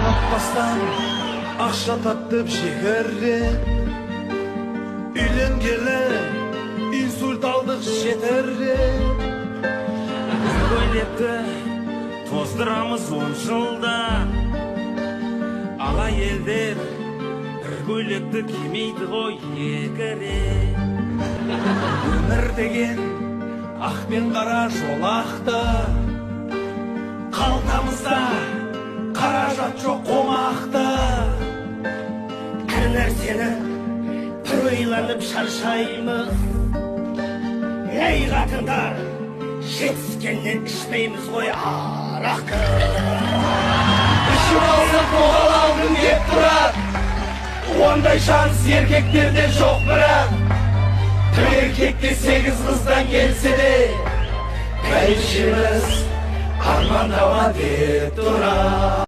Atmasdan akşa tattıp şekerli Üylengele insult aldık yeterli Көйлекті тоздырамыз 10 жылда Ала елдер бір көйлекті кимейді ғой екі рет Өмір деген ақ пен қара жолақты Қалтамызда қаражат жоқ қомақты Әр нәрсені бір ойланып шаршаймыз Ей қатындар, жетіскеннен ішпейміз ғой арақты Ішіп алсақ тоғалаудың деп тұрар Ондай шанс еркектерде жоқ бірақ Бір еркекте 8 қыздан келсе де Бәйшеміз армандама деп тұрар